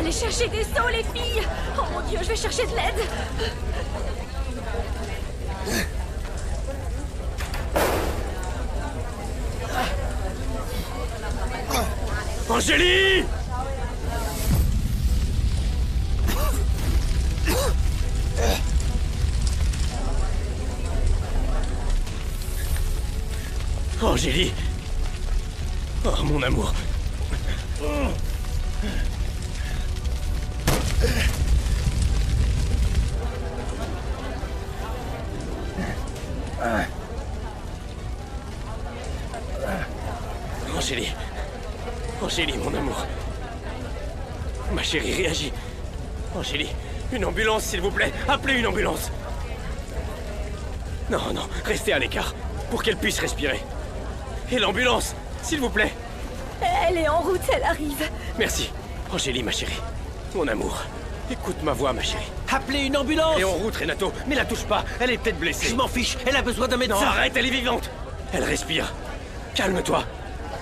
Allez chercher des seaux, les filles! Oh mon Dieu, je vais chercher de l'aide! Angélie! Angélie! Oh, mon amour! Angélie! Angélie, mon amour! Ma chérie, réagis! Angélie, une ambulance, s'il vous plaît! Appelez une ambulance! Non, non, restez à l'écart, pour qu'elle puisse respirer. Et l'ambulance, s'il vous plaît! Elle est en route, elle arrive. Merci. Angélie, ma chérie. Mon amour. Écoute ma voix, ma chérie. Appelez une ambulance! Et en route, Renato. Mais la touche pas. Elle est peut-être blessée. Je m'en fiche, elle a besoin d'un médecin! Non, arrête, elle est vivante. Elle respire. Calme-toi.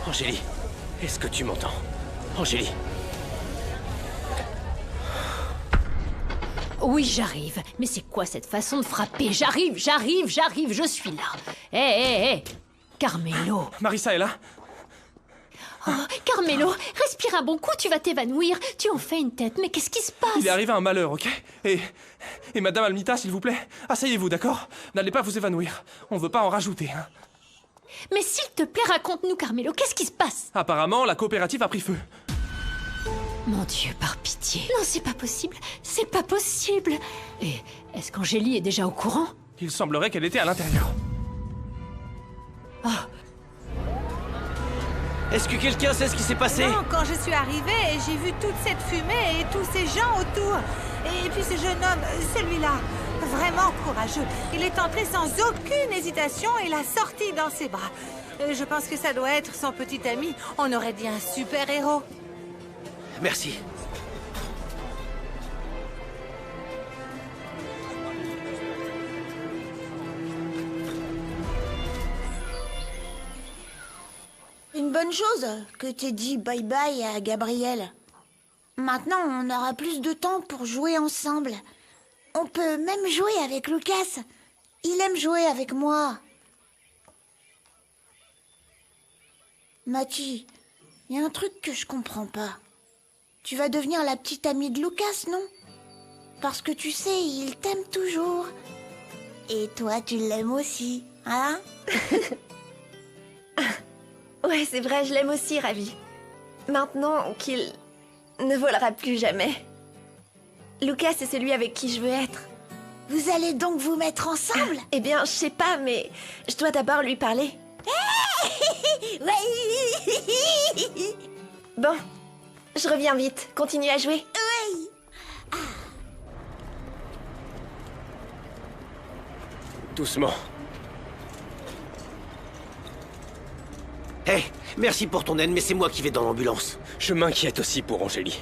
Angélie, est-ce que tu m'entends? Angélie. Oui, j'arrive. Mais c'est quoi cette façon de frapper? J'arrive, je suis là. Hé! Carmelo. Marissa est là? Oh, Carmelo, respire un bon coup, tu vas t'évanouir. Tu en fais une tête, mais qu'est-ce qui se passe? Il est arrivé un malheur, ok? Et Madame Almita, s'il vous plaît, asseyez-vous, d'accord? N'allez pas vous évanouir. On veut pas en rajouter, hein. Mais s'il te plaît, raconte-nous, Carmelo, qu'est-ce qui se passe? Apparemment, la coopérative a pris feu. Mon Dieu, par pitié. Non, c'est pas possible. C'est pas possible. Et est-ce qu'Angélie est déjà au courant? Il semblerait qu'elle était à l'intérieur. Oh, Est-ce que quelqu'un sait ce qui s'est passé? Non, quand je suis arrivée, j'ai vu toute cette fumée et tous ces gens autour. Et puis ce jeune homme, celui-là, vraiment courageux. Il est entré sans aucune hésitation et l'a sorti dans ses bras. Je pense que ça doit être son petit ami. On aurait dit un super-héros. Merci. Une bonne chose que t'aies dit bye-bye à Gabriel. Maintenant, on aura plus de temps pour jouer ensemble. On peut même jouer avec Lucas. Il aime jouer avec moi. Mathie, il y a un truc que je comprends pas. Tu vas devenir la petite amie de Lucas, non? Parce que tu sais, il t'aime toujours. Et toi, tu l'aimes aussi, hein? Ouais, c'est vrai, je l'aime aussi, Ravi. Maintenant qu'il ne volera plus jamais. Lucas est celui avec qui je veux être. Vous allez donc vous mettre ensemble? Eh bien, je sais pas, mais je dois d'abord lui parler. Bon, je reviens vite. Continue à jouer. Oui. Doucement. Hé, merci pour ton aide, mais c'est moi qui vais dans l'ambulance. Je m'inquiète aussi pour Angélie.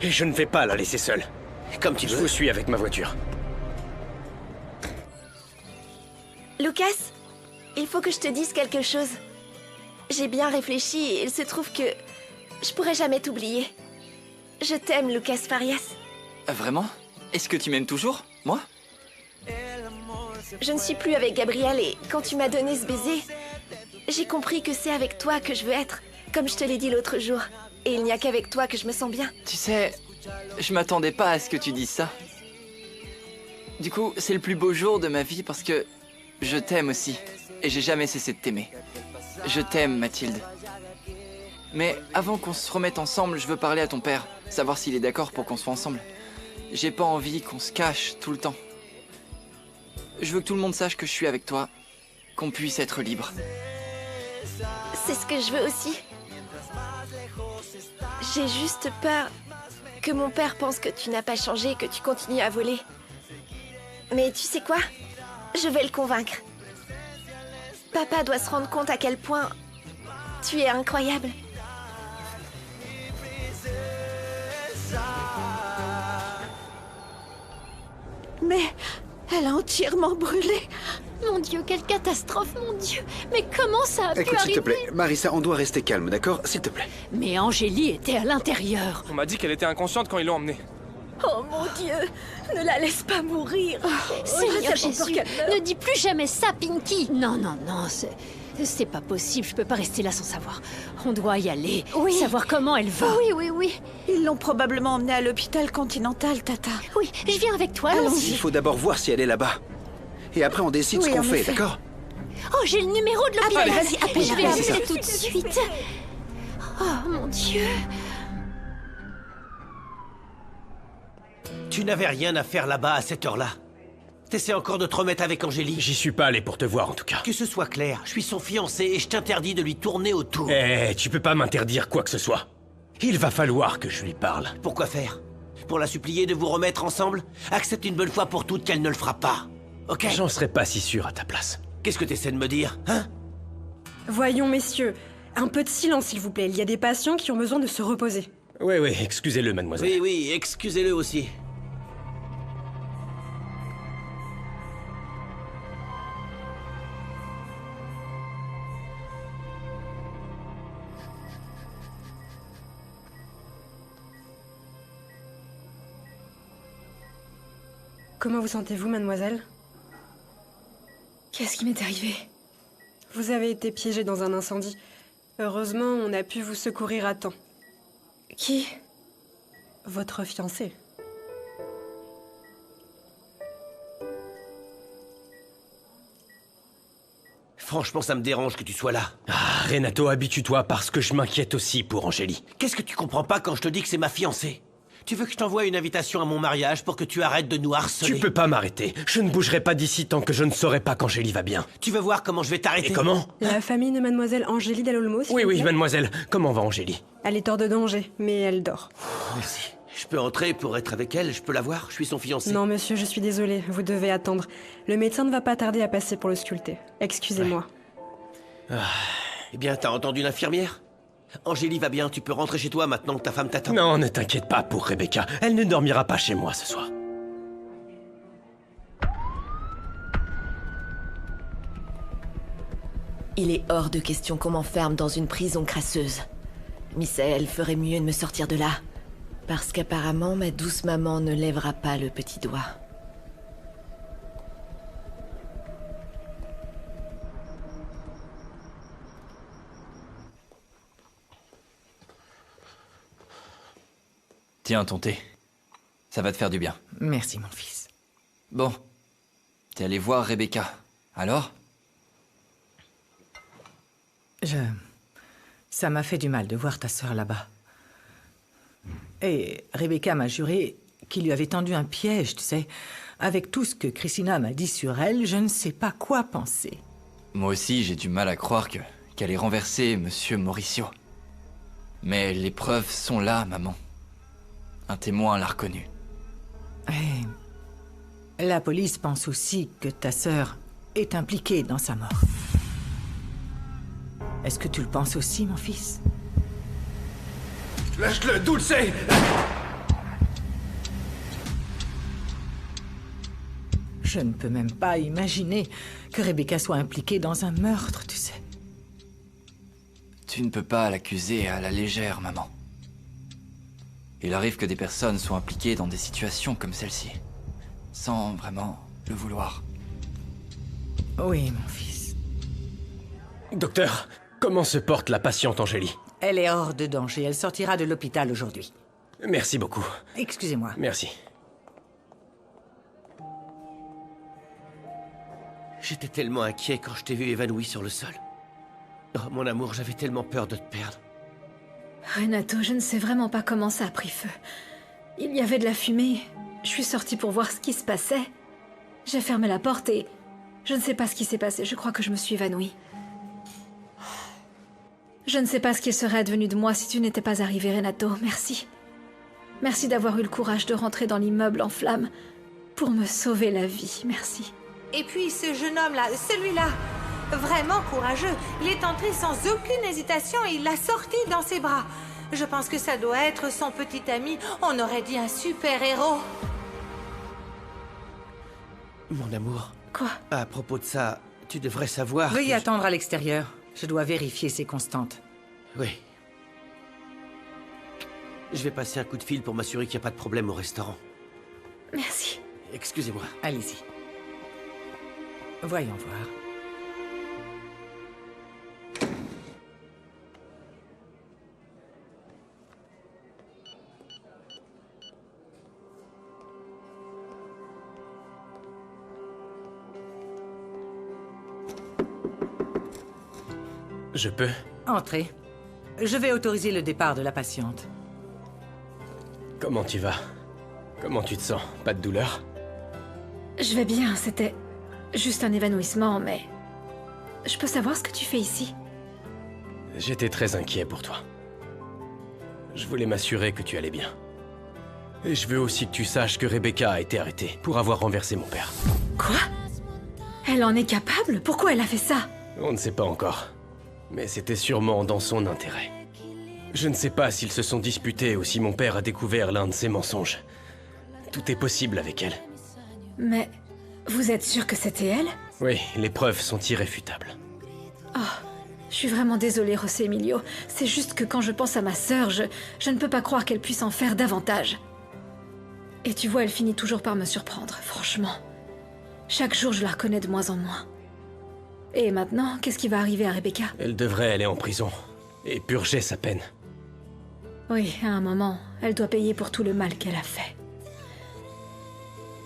Et je ne vais pas la laisser seule. Comme tu Je veux. vous suis avec ma voiture. Lucas, il faut que je te dise quelque chose. J'ai bien réfléchi et il se trouve que je pourrais jamais t'oublier. Je t'aime, Lucas Farias. Vraiment? Est-ce que tu m'aimes toujours, moi? Je ne suis plus avec Gabriel et quand tu m'as donné ce baiser, j'ai compris que c'est avec toi que je veux être, comme je te l'ai dit l'autre jour. Et il n'y a qu'avec toi que je me sens bien. Tu sais, je m'attendais pas à ce que tu dises ça. Du coup, c'est le plus beau jour de ma vie parce que je t'aime aussi. Et j'ai jamais cessé de t'aimer. Je t'aime, Mathilde. Mais avant qu'on se remette ensemble, je veux parler à ton père, savoir s'il est d'accord pour qu'on soit ensemble. J'ai pas envie qu'on se cache tout le temps. Je veux que tout le monde sache que je suis avec toi, qu'on puisse être libre. C'est ce que je veux aussi. J'ai juste peur que mon père pense que tu n'as pas changé, que tu continues à voler. Mais tu sais quoi? Je vais le convaincre. Papa doit se rendre compte à quel point tu es incroyable. Mais elle a entièrement brûlé. Mon Dieu, quelle catastrophe, mon Dieu. Mais comment ça a pu Écoute, s'il te arriver? plaît, Marissa, on doit rester calme, d'accord? S'il te plaît. Mais Angélie était à l'intérieur. On m'a dit qu'elle était inconsciente quand ils l'ont emmenée. Oh mon Dieu, ne la laisse pas mourir. Seigneur j'ai tellement Jésus, peur qu'elle meure. ne dis plus jamais ça, Pinky. Non, non, non, c'est pas possible. Je peux pas rester là sans savoir. On doit y aller. Oui. Savoir comment elle va. Oui, oui, oui. Ils l'ont probablement emmenée à l'hôpital Continental, Tata. Oui, je viens avec toi, Il allons-y. faut d'abord voir si elle est là-bas. Et après, on décide Oui, ce qu'on en fait, effet. d'accord? Oh, j'ai le numéro de l'hôpital. Allez, vas-y, appelle-la. Je vais Oui, c'est appeler ça. tout de suite. Oh, mon Dieu. Tu n'avais rien à faire là-bas à cette heure-là. T'essaies encore de te remettre avec Angélie. J'y suis pas allé pour te voir en tout cas. Que ce soit clair, je suis son fiancé et je t'interdis de lui tourner autour. Eh, tu peux pas m'interdire quoi que ce soit. Il va falloir que je lui parle. Pourquoi faire? Pour la supplier de vous remettre ensemble? Accepte une bonne fois pour toutes qu'elle ne le fera pas. Ok? J'en serais pas si sûr à ta place. Qu'est-ce que t'essaies de me dire, hein? Voyons, messieurs, un peu de silence, s'il vous plaît. Il y a des patients qui ont besoin de se reposer. Oui, oui, excusez-le, mademoiselle. Oui, oui, excusez-le aussi. Comment vous sentez-vous, mademoiselle? Qu'est-ce qui m'est arrivé? Vous avez été piégée dans un incendie. Heureusement, on a pu vous secourir à temps. Qui? Votre fiancé. Franchement, ça me dérange que tu sois là. Ah, Renato, habitue-toi parce que je m'inquiète aussi pour Angélie. Qu'est-ce que tu comprends pas quand je te dis que c'est ma fiancée? Tu veux que je t'envoie une invitation à mon mariage pour que tu arrêtes de nous harceler? Tu peux pas m'arrêter. Je ne bougerai pas d'ici tant que je ne saurai pas qu'Angélie va bien. Tu veux voir comment je vais t'arrêter? Et comment? La famille de mademoiselle Angélie Delolmo, s'il Oui, vous oui, plaît. mademoiselle. Comment va Angélie? Elle est hors de danger, mais elle dort. Merci. Je peux entrer pour être avec elle? Je peux la voir? Je suis son fiancé. Non, monsieur, je suis désolée. Vous devez attendre. Le médecin ne va pas tarder à passer pour le sculpter. Excusez-moi. Eh bien, t'as entendu l'infirmière? Angélie va bien, tu peux rentrer chez toi maintenant que ta femme t'attend. Non, ne t'inquiète pas pour Rebecca. Elle ne dormira pas chez moi ce soir. Il est hors de question qu'on m'enferme dans une prison crasseuse. Misaël ferait mieux de me sortir de là. Parce qu'apparemment, ma douce maman ne lèvera pas le petit doigt. Tiens, ton thé. Ça va te faire du bien. Merci, mon fils. Bon. T'es allé voir Rebecca. Alors? Ça m'a fait du mal de voir ta sœur là-bas. Et Rebecca m'a juré qu'il lui avait tendu un piège, tu sais. Avec tout ce que Christina m'a dit sur elle, je ne sais pas quoi penser. Moi aussi, j'ai du mal à croire qu'elle ait renversé Monsieur Mauricio. Mais les preuves sont là, maman. Un témoin l'a reconnu. Et la police pense aussi que ta sœur est impliquée dans sa mort. Est-ce que tu le penses aussi, mon fils? Lâche-le, Dulce! Je ne peux même pas imaginer que Rebecca soit impliquée dans un meurtre, tu sais. Tu ne peux pas l'accuser à la légère, maman. Il arrive que des personnes soient impliquées dans des situations comme celle-ci, sans vraiment le vouloir. Oui, mon fils. Docteur, comment se porte la patiente Angélie? Elle est hors de danger. Elle sortira de l'hôpital aujourd'hui. Merci beaucoup. Excusez-moi. Merci. J'étais tellement inquiet quand je t'ai vu évanoui sur le sol. Oh, mon amour, j'avais tellement peur de te perdre. Renato, je ne sais vraiment pas comment ça a pris feu. Il y avait de la fumée. Je suis sortie pour voir ce qui se passait. J'ai fermé la porte et... je ne sais pas ce qui s'est passé. Je crois que je me suis évanouie. Je ne sais pas ce qu'il serait advenu de moi si tu n'étais pas arrivé, Renato. Merci. Merci d'avoir eu le courage de rentrer dans l'immeuble en flammes pour me sauver la vie. Merci. Et puis ce jeune homme-là, celui-là, vraiment courageux. Il est entré sans aucune hésitation et il l'a sorti dans ses bras. Je pense que ça doit être son petit ami. On aurait dit un super-héros. Mon amour, Quoi? À propos de ça, tu devrais savoir... Veuillez que attendre à l'extérieur. Je dois vérifier ces constantes. Oui. Je vais passer un coup de fil pour m'assurer qu'il n'y a pas de problème au restaurant. Merci. Excusez-moi. Allez-y. Voyons voir. Je peux? Entrez. Je vais autoriser le départ de la patiente. Comment tu vas? Comment tu te sens? Pas de douleur? Je vais bien, c'était juste un évanouissement, mais... Je peux savoir ce que tu fais ici? J'étais très inquiet pour toi. Je voulais m'assurer que tu allais bien. Et je veux aussi que tu saches que Rebecca a été arrêtée pour avoir renversé mon père. Quoi? Elle en est capable? Pourquoi elle a fait ça? On ne sait pas encore. Mais c'était sûrement dans son intérêt. Je ne sais pas s'ils se sont disputés ou si mon père a découvert l'un de ses mensonges. Tout est possible avec elle. Mais... Vous êtes sûr que c'était elle? Oui, les preuves sont irréfutables. Oh, je suis vraiment désolée, José Emilio. C'est juste que quand je pense à ma sœur, je ne peux pas croire qu'elle puisse en faire davantage. Et tu vois, elle finit toujours par me surprendre, franchement. Chaque jour, je la reconnais de moins en moins. Et maintenant, qu'est-ce qui va arriver à Rebecca? Elle devrait aller en prison et purger sa peine. Oui, à un moment, elle doit payer pour tout le mal qu'elle a fait.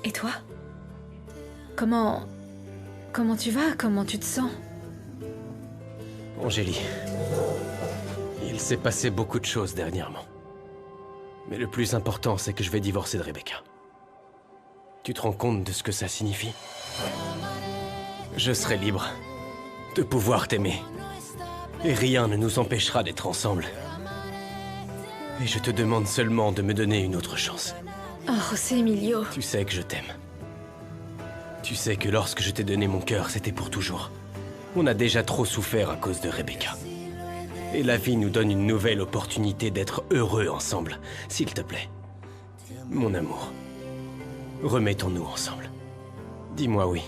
Et toi? Comment tu vas? Comment tu te sens? Angélie, il s'est passé beaucoup de choses dernièrement. Mais le plus important, c'est que je vais divorcer de Rebecca. Tu te rends compte de ce que ça signifie? Je serai libre de pouvoir t'aimer. Et rien ne nous empêchera d'être ensemble. Et je te demande seulement de me donner une autre chance. Oh, José Emilio. Tu sais que je t'aime. Tu sais que lorsque je t'ai donné mon cœur, c'était pour toujours. On a déjà trop souffert à cause de Rebecca. Et la vie nous donne une nouvelle opportunité d'être heureux ensemble, s'il te plaît. Mon amour, remettons-nous ensemble. Dis-moi oui.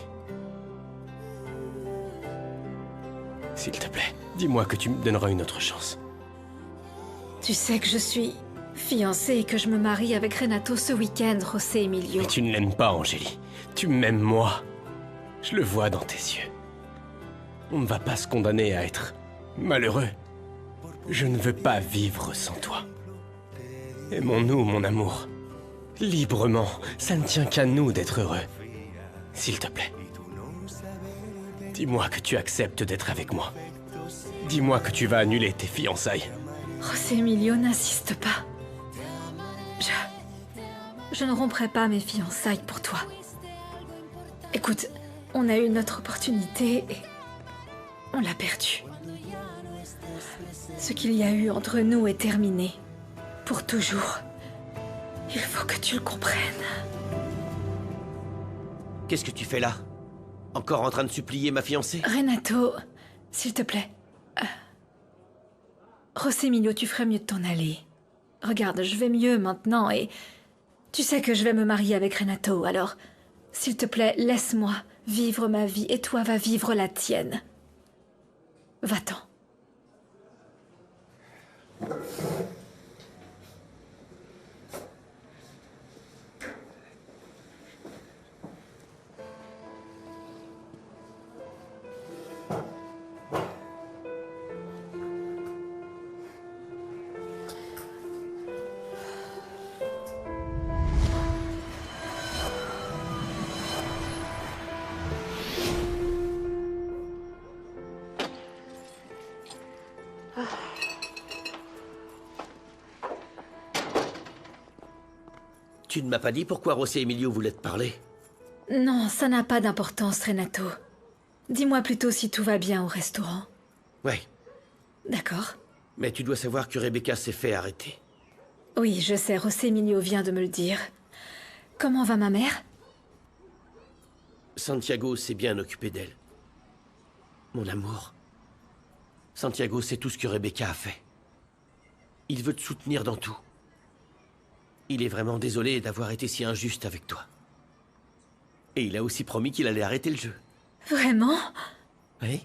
S'il te plaît, dis-moi que tu me donneras une autre chance. Tu sais que je suis fiancée et que je me marie avec Renato ce week-end, José Emilio. Mais tu ne l'aimes pas, Angélie. Tu m'aimes moi. Je le vois dans tes yeux. On ne va pas se condamner à être malheureux. Je ne veux pas vivre sans toi. Aimons-nous, mon amour. Librement. Ça ne tient qu'à nous d'être heureux. S'il te plaît. Dis-moi que tu acceptes d'être avec moi. Dis-moi que tu vas annuler tes fiançailles. José Emilio, n'insiste pas. Je ne romprai pas mes fiançailles pour toi. Écoute, on a eu notre opportunité et on l'a perdue. Ce qu'il y a eu entre nous est terminé. Pour toujours. Il faut que tu le comprennes. Qu'est-ce que tu fais là? Encore en train de supplier ma fiancée? Renato, s'il te plaît. José Emilio, tu ferais mieux de t'en aller. Regarde, je vais mieux maintenant et... Tu sais que je vais me marier avec Renato, alors... S'il te plaît, laisse-moi vivre ma vie et toi va vivre la tienne. Va-t'en. Tu ne m'as pas dit pourquoi José Emilio voulait te parler? Non, ça n'a pas d'importance, Renato. Dis-moi plutôt si tout va bien au restaurant. Ouais. D'accord. Mais tu dois savoir que Rebecca s'est fait arrêter. Oui, je sais, José Emilio vient de me le dire. Comment va ma mère? Santiago s'est bien occupé d'elle. Mon amour. Santiago sait tout ce que Rebecca a fait. Il veut te soutenir dans tout. Il est vraiment désolé d'avoir été si injuste avec toi. Et il a aussi promis qu'il allait arrêter le jeu. Vraiment? Oui.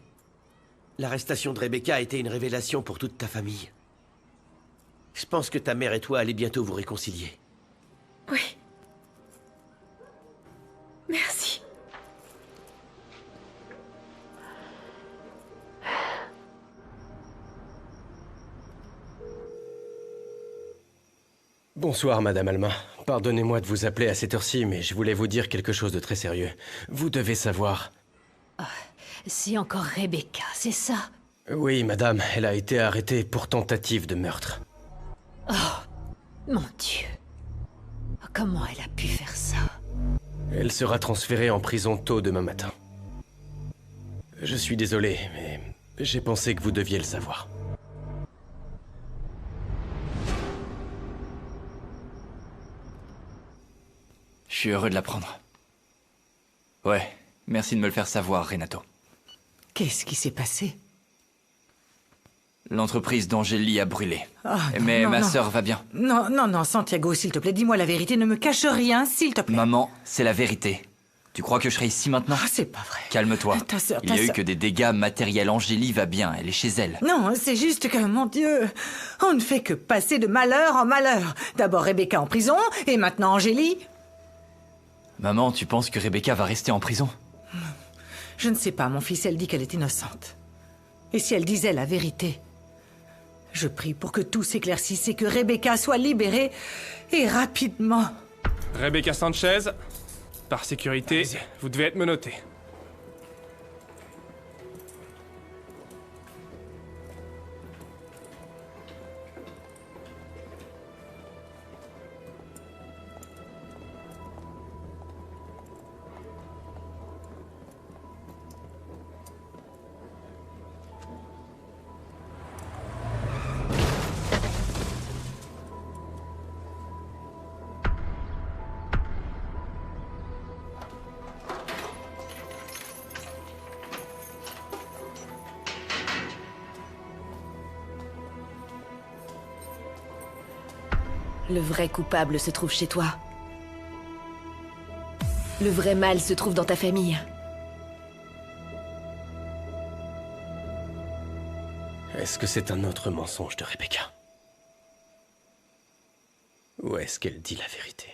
L'arrestation de Rebecca a été une révélation pour toute ta famille. Je pense que ta mère et toi allez bientôt vous réconcilier. Oui. Merci. Bonsoir, Madame Alma. Pardonnez-moi de vous appeler à cette heure-ci, mais je voulais vous dire quelque chose de très sérieux. Vous devez savoir... C'est encore Rebecca, c'est ça? Oui, Madame, elle a été arrêtée pour tentative de meurtre. Oh, mon Dieu. Comment elle a pu faire ça? Elle sera transférée en prison tôt demain matin. Je suis désolé, mais j'ai pensé que vous deviez le savoir. Je suis heureux de l'apprendre. Ouais, merci de me le faire savoir, Renato. Qu'est-ce qui s'est passé? L'entreprise d'Angélie a brûlé. Ah, mais non, ma non. sœur va bien. Non, Santiago, s'il te plaît, dis-moi la vérité, ne me cache rien, s'il te plaît. Maman, c'est la vérité. Tu crois que je serai ici maintenant? Ah, c'est pas vrai. Calme-toi. Ta sœur, Il y a eu que des dégâts matériels. Angélie va bien, elle est chez elle. Non, c'est juste que, mon Dieu, on ne fait que passer de malheur en malheur. D'abord Rebecca en prison, et maintenant Angélie. Maman, tu penses que Rebecca va rester en prison? Je ne sais pas, mon fils, elle dit qu'elle est innocente. Et si elle disait la vérité? Je prie pour que tout s'éclaircisse et que Rebecca soit libérée, et rapidement. Rebecca Sanchez, par sécurité, vous devez être menotté. Le vrai coupable se trouve chez toi. Le vrai mal se trouve dans ta famille. Est-ce que c'est un autre mensonge de Rebecca? Ou est-ce qu'elle dit la vérité?